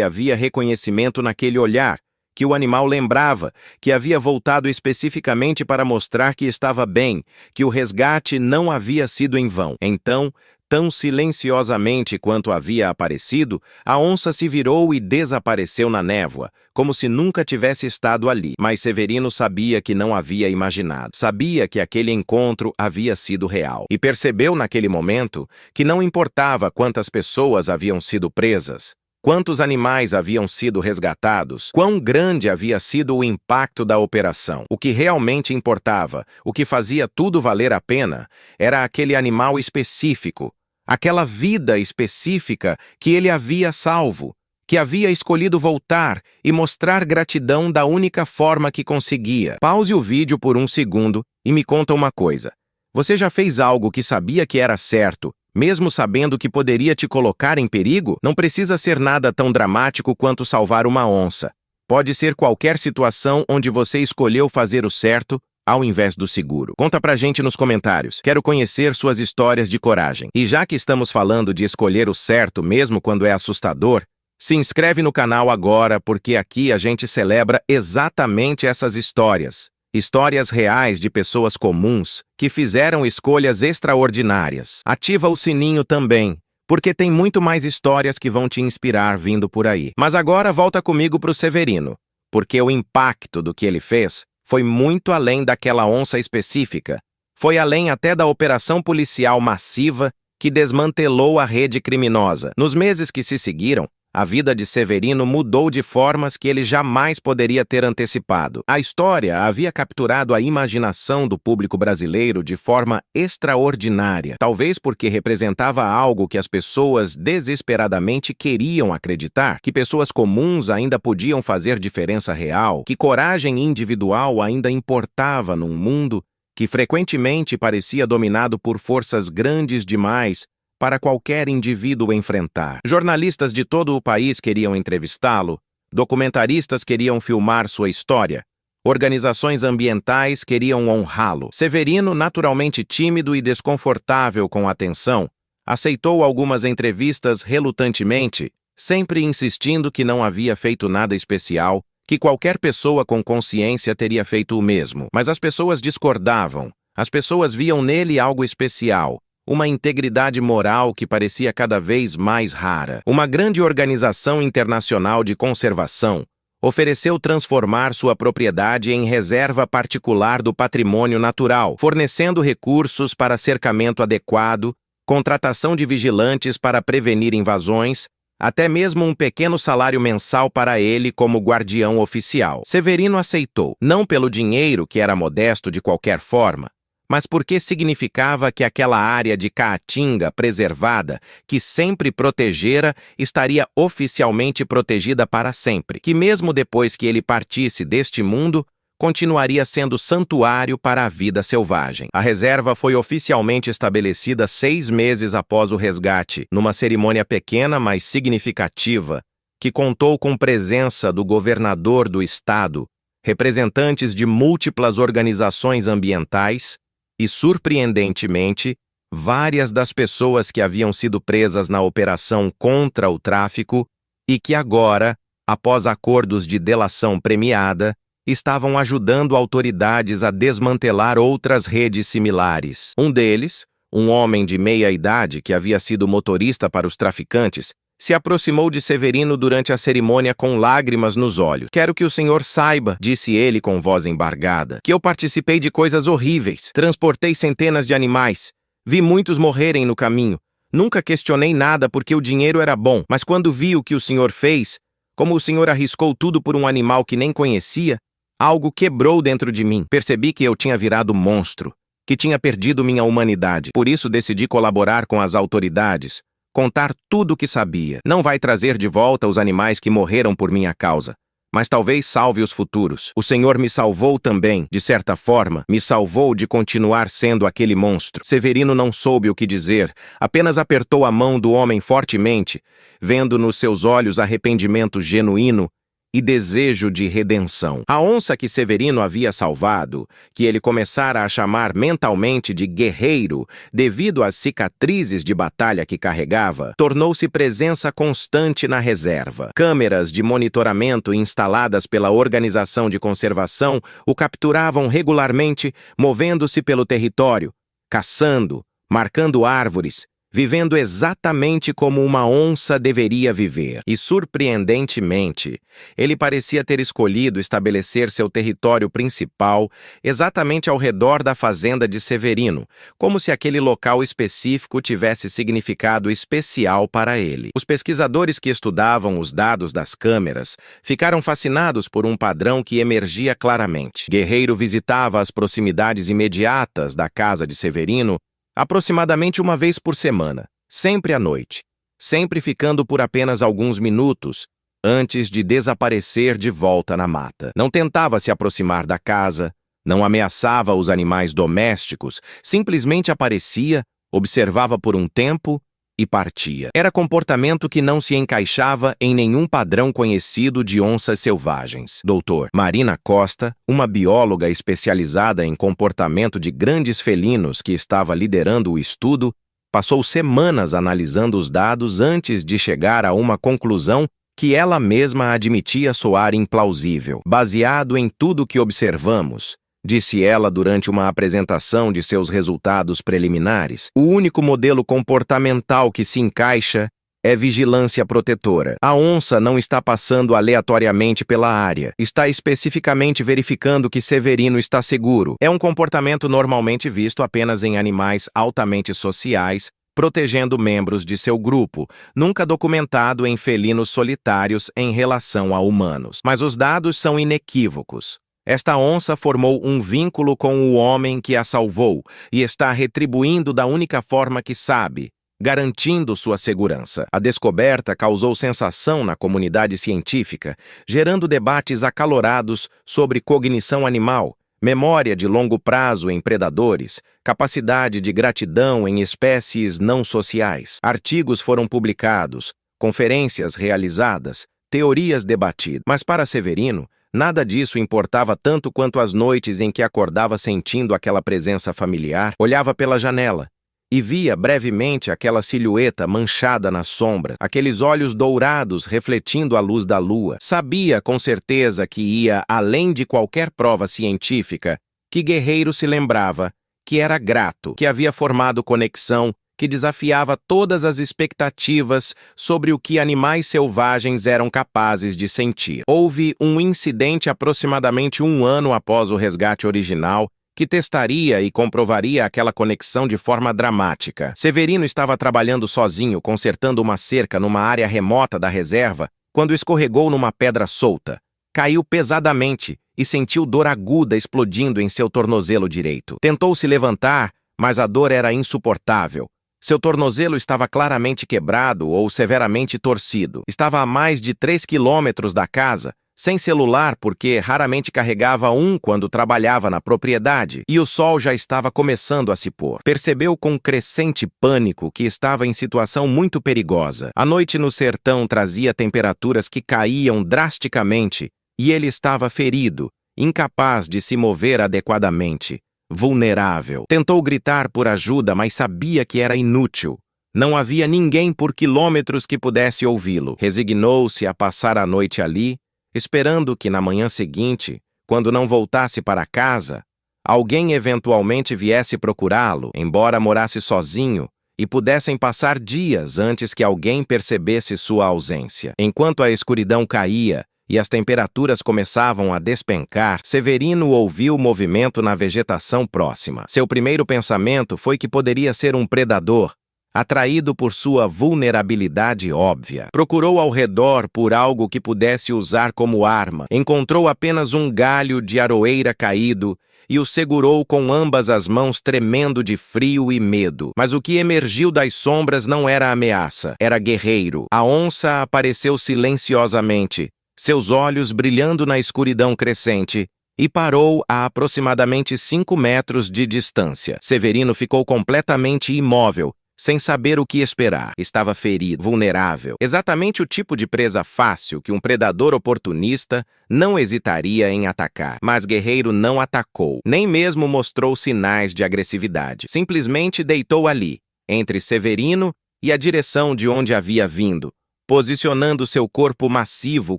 havia reconhecimento naquele olhar, que o animal lembrava, que havia voltado especificamente para mostrar que estava bem, que o resgate não havia sido em vão. Então, tão silenciosamente quanto havia aparecido, a onça se virou e desapareceu na névoa, como se nunca tivesse estado ali. Mas Severino sabia que não havia imaginado. Sabia que aquele encontro havia sido real. E percebeu naquele momento que não importava quantas pessoas haviam sido presas, quantos animais haviam sido resgatados, quão grande havia sido o impacto da operação. O que realmente importava, o que fazia tudo valer a pena, era aquele animal específico, aquela vida específica que ele havia salvo, que havia escolhido voltar e mostrar gratidão da única forma que conseguia. Pause o vídeo por um segundo e me conta uma coisa. Você já fez algo que sabia que era certo, mesmo sabendo que poderia te colocar em perigo? Não precisa ser nada tão dramático quanto salvar uma onça. Pode ser qualquer situação onde você escolheu fazer o certo ao invés do seguro. Conta pra gente nos comentários. Quero conhecer suas histórias de coragem. E já que estamos falando de escolher o certo mesmo quando é assustador, se inscreve no canal agora, porque aqui a gente celebra exatamente essas histórias. Histórias reais de pessoas comuns que fizeram escolhas extraordinárias. Ativa o sininho também, porque tem muito mais histórias que vão te inspirar vindo por aí. Mas agora volta comigo pro Severino, porque o impacto do que ele fez foi muito além daquela onça específica. Foi além até da operação policial massiva que desmantelou a rede criminosa. Nos meses que se seguiram, a vida de Severino mudou de formas que ele jamais poderia ter antecipado. A história havia capturado a imaginação do público brasileiro de forma extraordinária, talvez porque representava algo que as pessoas desesperadamente queriam acreditar, que pessoas comuns ainda podiam fazer diferença real, que coragem individual ainda importava num mundo que frequentemente parecia dominado por forças grandes demais para qualquer indivíduo enfrentar. Jornalistas de todo o país queriam entrevistá-lo, documentaristas queriam filmar sua história, organizações ambientais queriam honrá-lo. Severino, naturalmente tímido e desconfortável com a atenção, aceitou algumas entrevistas relutantemente, sempre insistindo que não havia feito nada especial, que qualquer pessoa com consciência teria feito o mesmo. Mas as pessoas discordavam. As pessoas viam nele algo especial, uma integridade moral que parecia cada vez mais rara. Uma grande organização internacional de conservação ofereceu transformar sua propriedade em reserva particular do patrimônio natural, fornecendo recursos para cercamento adequado, contratação de vigilantes para prevenir invasões, até mesmo um pequeno salário mensal para ele como guardião oficial. Severino aceitou, não pelo dinheiro, que era modesto de qualquer forma, mas porque significava que aquela área de Caatinga preservada, que sempre protegera, estaria oficialmente protegida para sempre, que mesmo depois que ele partisse deste mundo, continuaria sendo santuário para a vida selvagem. A reserva foi oficialmente estabelecida 6 meses após o resgate, numa cerimônia pequena, mas significativa, que contou com presença do governador do estado, representantes de múltiplas organizações ambientais, e, surpreendentemente, várias das pessoas que haviam sido presas na operação contra o tráfico e que agora, após acordos de delação premiada, estavam ajudando autoridades a desmantelar outras redes similares. Um deles, um homem de meia-idade que havia sido motorista para os traficantes, se aproximou de Severino durante a cerimônia com lágrimas nos olhos. "Quero que o senhor saiba", disse ele com voz embargada, "que eu participei de coisas horríveis. Transportei centenas de animais. Vi muitos morrerem no caminho. Nunca questionei nada porque o dinheiro era bom. Mas quando vi o que o senhor fez, como o senhor arriscou tudo por um animal que nem conhecia, algo quebrou dentro de mim. Percebi que eu tinha virado monstro, que tinha perdido minha humanidade. Por isso decidi colaborar com as autoridades, contar tudo o que sabia. Não vai trazer de volta os animais que morreram por minha causa, mas talvez salve os futuros. O Senhor me salvou também, de certa forma, me salvou de continuar sendo aquele monstro. Severino não soube o que dizer, apenas apertou a mão do homem fortemente, vendo nos seus olhos arrependimento genuíno e desejo de redenção. A onça que Severino havia salvado, que ele começara a chamar mentalmente de guerreiro devido às cicatrizes de batalha que carregava, tornou-se presença constante na reserva. Câmeras de monitoramento instaladas pela Organização de Conservação o capturavam regularmente, movendo-se pelo território, caçando, marcando árvores, vivendo exatamente como uma onça deveria viver. E, surpreendentemente, ele parecia ter escolhido estabelecer seu território principal exatamente ao redor da fazenda de Severino, como se aquele local específico tivesse significado especial para ele. Os pesquisadores que estudavam os dados das câmeras ficaram fascinados por um padrão que emergia claramente. Guerreiro visitava as proximidades imediatas da casa de Severino aproximadamente uma vez por semana, sempre à noite, sempre ficando por apenas alguns minutos antes de desaparecer de volta na mata. Não tentava se aproximar da casa, não ameaçava os animais domésticos, simplesmente aparecia, observava por um tempo e partia. Era comportamento que não se encaixava em nenhum padrão conhecido de onças selvagens. Dr. Marina Costa, uma bióloga especializada em comportamento de grandes felinos que estava liderando o estudo, passou semanas analisando os dados antes de chegar a uma conclusão que ela mesma admitia soar implausível. Baseado em tudo que observamos, disse ela durante uma apresentação de seus resultados preliminares, o único modelo comportamental que se encaixa é vigilância protetora. A onça não está passando aleatoriamente pela área, está especificamente verificando que Severino está seguro. É um comportamento normalmente visto apenas em animais altamente sociais, protegendo membros de seu grupo, nunca documentado em felinos solitários em relação a humanos. Mas os dados são inequívocos. Esta onça formou um vínculo com o homem que a salvou e está retribuindo da única forma que sabe, garantindo sua segurança. A descoberta causou sensação na comunidade científica, gerando debates acalorados sobre cognição animal, memória de longo prazo em predadores, capacidade de gratidão em espécies não sociais. Artigos foram publicados, conferências realizadas, teorias debatidas. Mas para Severino, nada disso importava tanto quanto as noites em que acordava sentindo aquela presença familiar, olhava pela janela e via brevemente aquela silhueta manchada na sombra, aqueles olhos dourados refletindo a luz da lua. Sabia com certeza que ia além de qualquer prova científica, que Guerreiro se lembrava, que era grato, que havia formado conexão, que desafiava todas as expectativas sobre o que animais selvagens eram capazes de sentir. Houve um incidente aproximadamente 1 ano após o resgate original, que testaria e comprovaria aquela conexão de forma dramática. Severino estava trabalhando sozinho, consertando uma cerca numa área remota da reserva, quando escorregou numa pedra solta. Caiu pesadamente e sentiu dor aguda explodindo em seu tornozelo direito. Tentou se levantar, mas a dor era insuportável. Seu tornozelo estava claramente quebrado ou severamente torcido. Estava a mais de 3 quilômetros da casa, sem celular porque raramente carregava um quando trabalhava na propriedade, e o sol já estava começando a se pôr. Percebeu com crescente pânico que estava em situação muito perigosa. A noite no sertão trazia temperaturas que caíam drasticamente e ele estava ferido, incapaz de se mover adequadamente, vulnerável. Tentou gritar por ajuda, mas sabia que era inútil. Não havia ninguém por quilômetros que pudesse ouvi-lo. Resignou-se a passar a noite ali, esperando que na manhã seguinte, quando não voltasse para casa, alguém eventualmente viesse procurá-lo, embora morasse sozinho, e pudessem passar dias antes que alguém percebesse sua ausência. Enquanto a escuridão caía e as temperaturas começavam a despencar, Severino ouviu movimento na vegetação próxima. Seu primeiro pensamento foi que poderia ser um predador, atraído por sua vulnerabilidade óbvia. Procurou ao redor por algo que pudesse usar como arma. Encontrou apenas um galho de aroeira caído e o segurou com ambas as mãos, tremendo de frio e medo. Mas o que emergiu das sombras não era ameaça, era guerreiro. A onça apareceu silenciosamente, seus olhos brilhando na escuridão crescente, e parou a aproximadamente 5 metros de distância. Severino ficou completamente imóvel, sem saber o que esperar. Estava ferido, vulnerável. Exatamente o tipo de presa fácil que um predador oportunista não hesitaria em atacar. Mas Guerreiro não atacou, nem mesmo mostrou sinais de agressividade. Simplesmente deitou ali, entre Severino e a direção de onde havia vindo, posicionando seu corpo massivo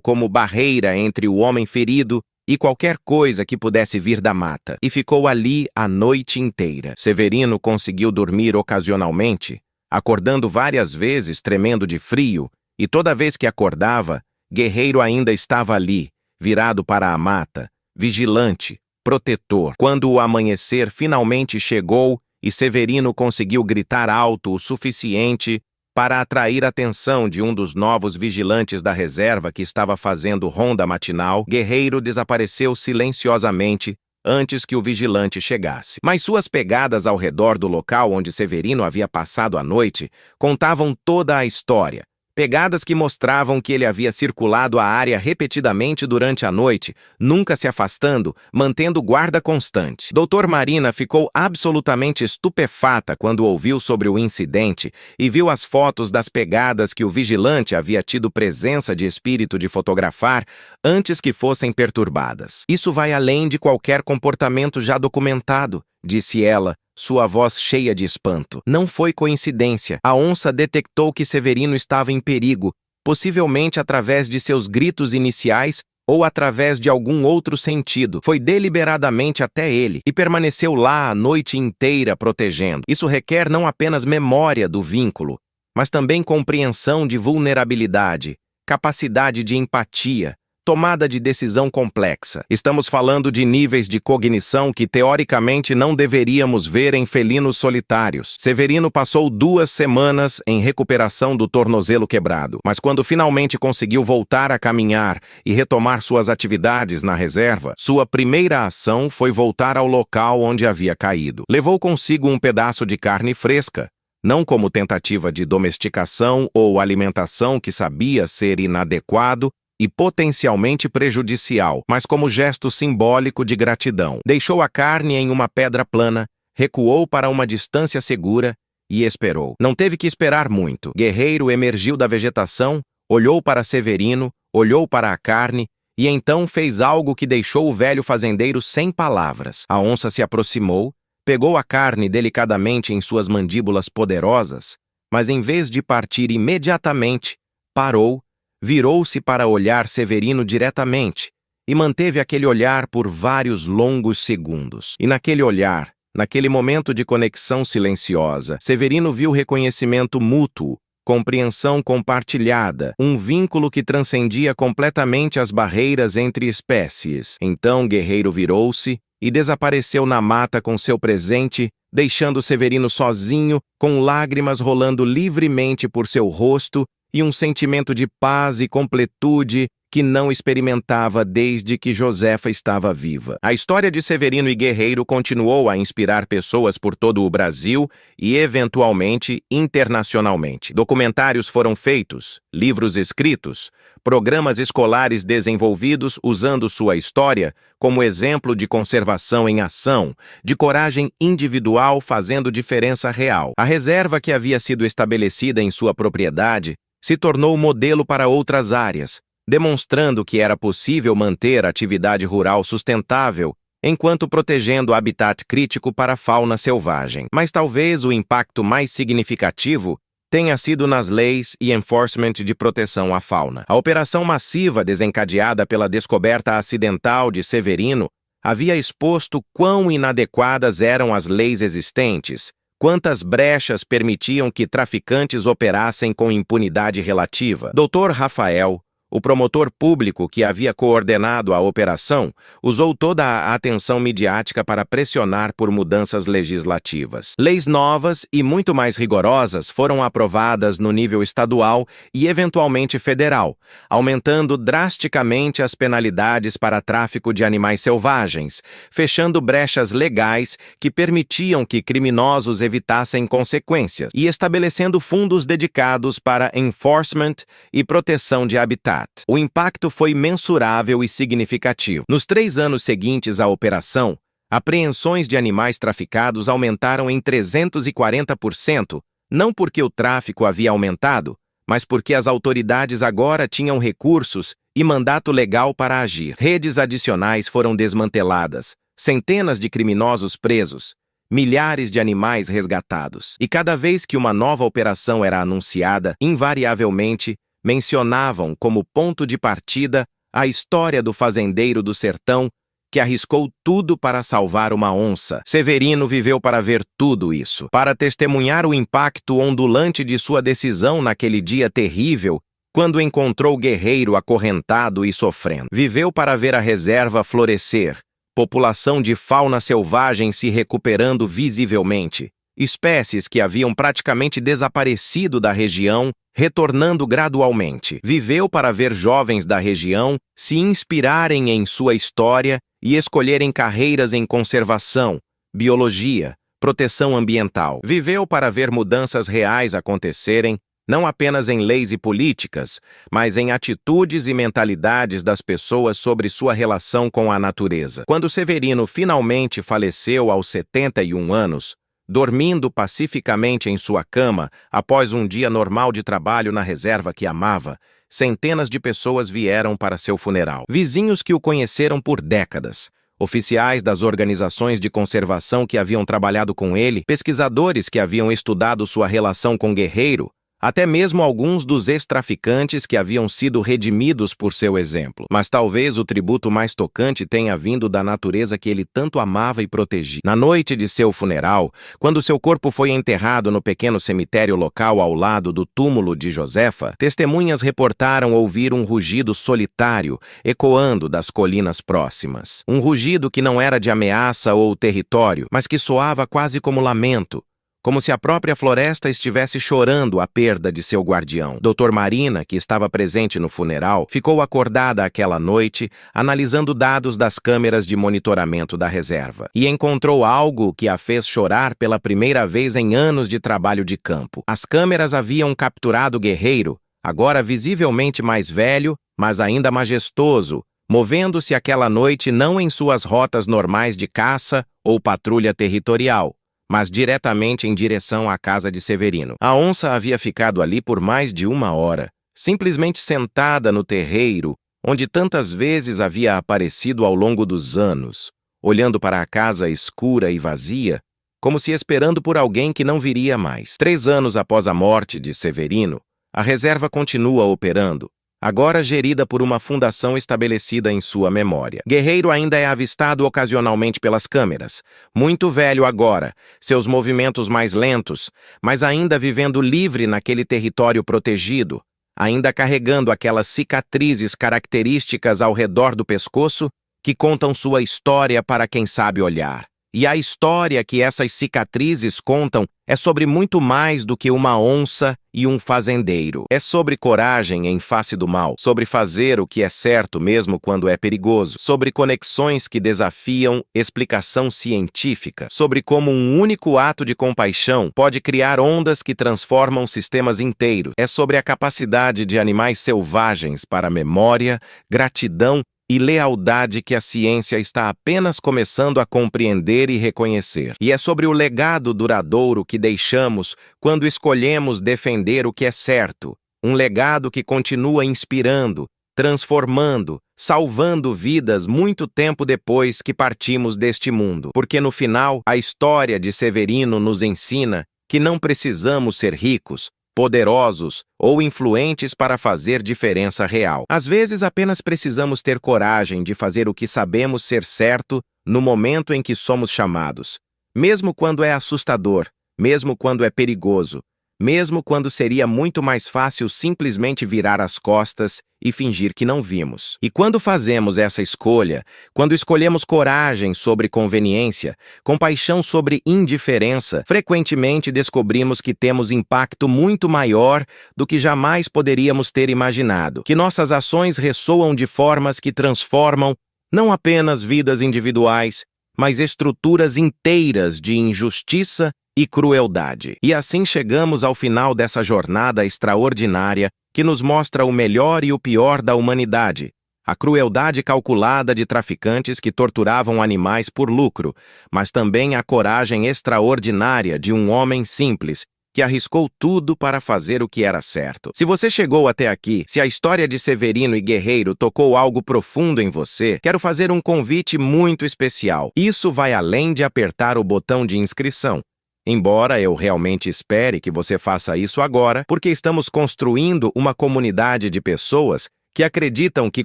como barreira entre o homem ferido e qualquer coisa que pudesse vir da mata, e ficou ali a noite inteira. Severino conseguiu dormir ocasionalmente, acordando várias vezes tremendo de frio, e toda vez que acordava, Guerreiro ainda estava ali, virado para a mata, vigilante, protetor. Quando o amanhecer finalmente chegou e Severino conseguiu gritar alto o suficiente para atrair a atenção de um dos novos vigilantes da reserva que estava fazendo ronda matinal, Guerreiro desapareceu silenciosamente antes que o vigilante chegasse. Mas suas pegadas ao redor do local onde Severino havia passado a noite contavam toda a história. Pegadas que mostravam que ele havia circulado a área repetidamente durante a noite, nunca se afastando, mantendo guarda constante. Dr. Marina ficou absolutamente estupefata quando ouviu sobre o incidente e viu as fotos das pegadas que o vigilante havia tido presença de espírito de fotografar antes que fossem perturbadas. Isso vai além de qualquer comportamento já documentado, disse ela, sua voz cheia de espanto. Não foi coincidência. A onça detectou que Severino estava em perigo, possivelmente através de seus gritos iniciais ou através de algum outro sentido. Foi deliberadamente até ele e permaneceu lá a noite inteira protegendo. Isso requer não apenas memória do vínculo, mas também compreensão de vulnerabilidade, capacidade de empatia, tomada de decisão complexa. Estamos falando de níveis de cognição que teoricamente não deveríamos ver em felinos solitários. Severino passou 2 semanas em recuperação do tornozelo quebrado, mas quando finalmente conseguiu voltar a caminhar e retomar suas atividades na reserva, sua primeira ação foi voltar ao local onde havia caído. Levou consigo um pedaço de carne fresca, não como tentativa de domesticação ou alimentação que sabia ser inadequado e potencialmente prejudicial, mas como gesto simbólico de gratidão. Deixou a carne em uma pedra plana, recuou para uma distância segura e esperou. Não teve que esperar muito. Guerreiro emergiu da vegetação, olhou para Severino, olhou para a carne e então fez algo que deixou o velho fazendeiro sem palavras. A onça se aproximou, pegou a carne delicadamente em suas mandíbulas poderosas, mas em vez de partir imediatamente, parou, virou-se para olhar Severino diretamente e manteve aquele olhar por vários longos segundos. E naquele olhar, naquele momento de conexão silenciosa, Severino viu reconhecimento mútuo, compreensão compartilhada, um vínculo que transcendia completamente as barreiras entre espécies. Então Guerreiro virou-se e desapareceu na mata com seu presente, deixando Severino sozinho, com lágrimas rolando livremente por seu rosto e um sentimento de paz e completude que não experimentava desde que Josefa estava viva. A história de Severino e Guerreiro continuou a inspirar pessoas por todo o Brasil e, eventualmente, internacionalmente. Documentários foram feitos, livros escritos, programas escolares desenvolvidos usando sua história como exemplo de conservação em ação, de coragem individual fazendo diferença real. A reserva que havia sido estabelecida em sua propriedade se tornou modelo para outras áreas, demonstrando que era possível manter a atividade rural sustentável enquanto protegendo o habitat crítico para a fauna selvagem. Mas talvez o impacto mais significativo tenha sido nas leis e enforcement de proteção à fauna. A operação massiva desencadeada pela descoberta acidental de Severino havia exposto quão inadequadas eram as leis existentes, quantas brechas permitiam que traficantes operassem com impunidade relativa. Dr. Rafael, O promotor público que havia coordenado a operação usou toda a atenção midiática para pressionar por mudanças legislativas. Leis novas e muito mais rigorosas foram aprovadas no nível estadual e eventualmente federal, aumentando drasticamente as penalidades para tráfico de animais selvagens, fechando brechas legais que permitiam que criminosos evitassem consequências e estabelecendo fundos dedicados para enforcement e proteção de habitat. O impacto foi mensurável e significativo. Nos 3 anos seguintes à operação, apreensões de animais traficados aumentaram em 340%, não porque o tráfico havia aumentado, mas porque as autoridades agora tinham recursos e mandato legal para agir. Redes adicionais foram desmanteladas, centenas de criminosos presos, milhares de animais resgatados. E cada vez que uma nova operação era anunciada, invariavelmente, mencionavam como ponto de partida a história do fazendeiro do sertão que arriscou tudo para salvar uma onça. Severino viveu para ver tudo isso, para testemunhar o impacto ondulante de sua decisão naquele dia terrível, quando encontrou Guerreiro acorrentado e sofrendo. Viveu para ver a reserva florescer, população de fauna selvagem se recuperando visivelmente, espécies que haviam praticamente desaparecido da região, retornando gradualmente. Viveu para ver jovens da região se inspirarem em sua história e escolherem carreiras em conservação, biologia, proteção ambiental. Viveu para ver mudanças reais acontecerem, não apenas em leis e políticas, mas em atitudes e mentalidades das pessoas sobre sua relação com a natureza. Quando Severino finalmente faleceu aos 71 anos, dormindo pacificamente em sua cama após um dia normal de trabalho na reserva que amava, centenas de pessoas vieram para seu funeral. Vizinhos que o conheceram por décadas, oficiais das organizações de conservação que haviam trabalhado com ele, pesquisadores que haviam estudado sua relação com Guerreiro, até mesmo alguns dos ex-traficantes que haviam sido redimidos por seu exemplo. Mas talvez o tributo mais tocante tenha vindo da natureza que ele tanto amava e protegia. Na noite de seu funeral, quando seu corpo foi enterrado no pequeno cemitério local ao lado do túmulo de Josefa, testemunhas reportaram ouvir um rugido solitário ecoando das colinas próximas. Um rugido que não era de ameaça ou território, mas que soava quase como lamento, como se a própria floresta estivesse chorando a perda de seu guardião. Dr. Marina, que estava presente no funeral, ficou acordada aquela noite, analisando dados das câmeras de monitoramento da reserva, e encontrou algo que a fez chorar pela primeira vez em anos de trabalho de campo. As câmeras haviam capturado Guerreiro, agora visivelmente mais velho, mas ainda majestoso, movendo-se aquela noite não em suas rotas normais de caça ou patrulha territorial, mas diretamente em direção à casa de Severino. A onça havia ficado ali por mais de 1 hora, simplesmente sentada no terreiro, onde tantas vezes havia aparecido ao longo dos anos, olhando para a casa escura e vazia, como se esperando por alguém que não viria mais. 3 anos após a morte de Severino, a reserva continua operando, agora gerida por uma fundação estabelecida em sua memória. Guerreiro ainda é avistado ocasionalmente pelas câmeras, muito velho agora, seus movimentos mais lentos, mas ainda vivendo livre naquele território protegido, ainda carregando aquelas cicatrizes características ao redor do pescoço que contam sua história para quem sabe olhar. E a história que essas cicatrizes contam é sobre muito mais do que uma onça e um fazendeiro. É sobre coragem em face do mal, sobre fazer o que é certo mesmo quando é perigoso, sobre conexões que desafiam explicação científica, sobre como um único ato de compaixão pode criar ondas que transformam sistemas inteiros. É sobre a capacidade de animais selvagens para memória, gratidão e lealdade que a ciência está apenas começando a compreender e reconhecer. E é sobre o legado duradouro que deixamos quando escolhemos defender o que é certo, um legado que continua inspirando, transformando, salvando vidas muito tempo depois que partimos deste mundo. Porque no final, a história de Severino nos ensina que não precisamos ser ricos, poderosos ou influentes para fazer diferença real. Às vezes apenas precisamos ter coragem de fazer o que sabemos ser certo no momento em que somos chamados, mesmo quando é assustador, mesmo quando é perigoso, mesmo quando seria muito mais fácil simplesmente virar as costas e fingir que não vimos. E quando fazemos essa escolha, quando escolhemos coragem sobre conveniência, compaixão sobre indiferença, frequentemente descobrimos que temos impacto muito maior do que jamais poderíamos ter imaginado, que nossas ações ressoam de formas que transformam não apenas vidas individuais, mas estruturas inteiras de injustiça e crueldade. E assim chegamos ao final dessa jornada extraordinária que nos mostra o melhor e o pior da humanidade. A crueldade calculada de traficantes que torturavam animais por lucro, mas também a coragem extraordinária de um homem simples que arriscou tudo para fazer o que era certo. Se você chegou até aqui, se a história de Severino e Guerreiro tocou algo profundo em você, quero fazer um convite muito especial. Isso vai além de apertar o botão de inscrição. Embora eu realmente espere que você faça isso agora, porque estamos construindo uma comunidade de pessoas que acreditam que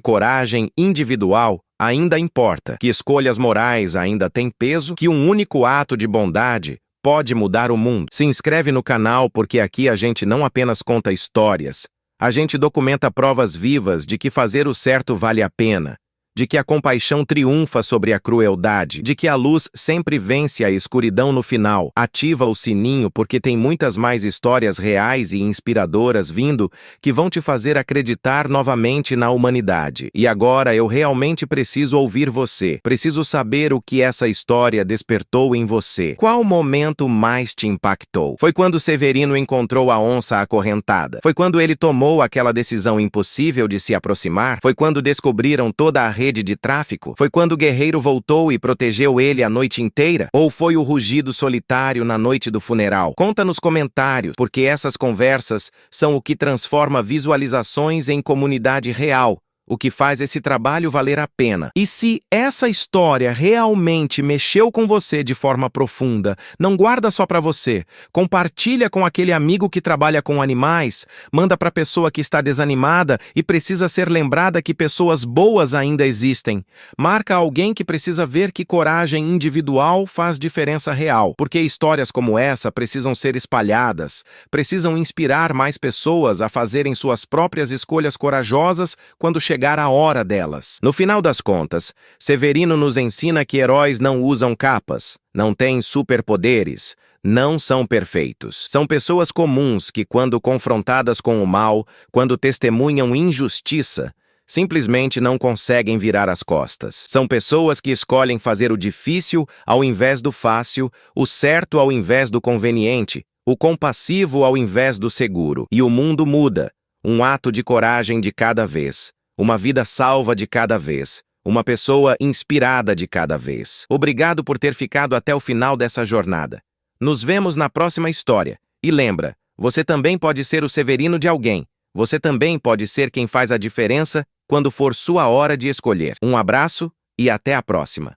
coragem individual ainda importa, que escolhas morais ainda têm peso, que um único ato de bondade pode mudar o mundo. Se inscreve no canal porque aqui a gente não apenas conta histórias, a gente documenta provas vivas de que fazer o certo vale a pena, de que a compaixão triunfa sobre a crueldade, de que a luz sempre vence a escuridão no final. Ativa o sininho porque tem muitas mais histórias reais e inspiradoras vindo que vão te fazer acreditar novamente na humanidade. E agora eu realmente preciso ouvir você. Preciso saber o que essa história despertou em você. Qual momento mais te impactou? Foi quando Severino encontrou a onça acorrentada? Foi quando ele tomou aquela decisão impossível de se aproximar? Foi quando descobriram toda a rede de tráfico? Foi quando o guerreiro voltou e protegeu ele a noite inteira? Ou foi o rugido solitário na noite do funeral? Conta nos comentários, porque essas conversas são o que transforma visualizações em comunidade real, o que faz esse trabalho valer a pena. E se essa história realmente mexeu com você de forma profunda, não guarda só para você. Compartilha com aquele amigo que trabalha com animais, manda para a pessoa que está desanimada e precisa ser lembrada que pessoas boas ainda existem. Marca alguém que precisa ver que coragem individual faz diferença real, porque histórias como essa precisam ser espalhadas, precisam inspirar mais pessoas a fazerem suas próprias escolhas corajosas quando chegar a hora delas. No final das contas, Severino nos ensina que heróis não usam capas, não têm superpoderes, não são perfeitos. São pessoas comuns que, quando confrontadas com o mal, quando testemunham injustiça, simplesmente não conseguem virar as costas. São pessoas que escolhem fazer o difícil ao invés do fácil, o certo ao invés do conveniente, o compassivo ao invés do seguro. E o mundo muda, um ato de coragem de cada vez. Uma vida salva de cada vez. Uma pessoa inspirada de cada vez. Obrigado por ter ficado até o final dessa jornada. Nos vemos na próxima história. E lembra, você também pode ser o Severino de alguém. Você também pode ser quem faz a diferença quando for sua hora de escolher. Um abraço e até a próxima.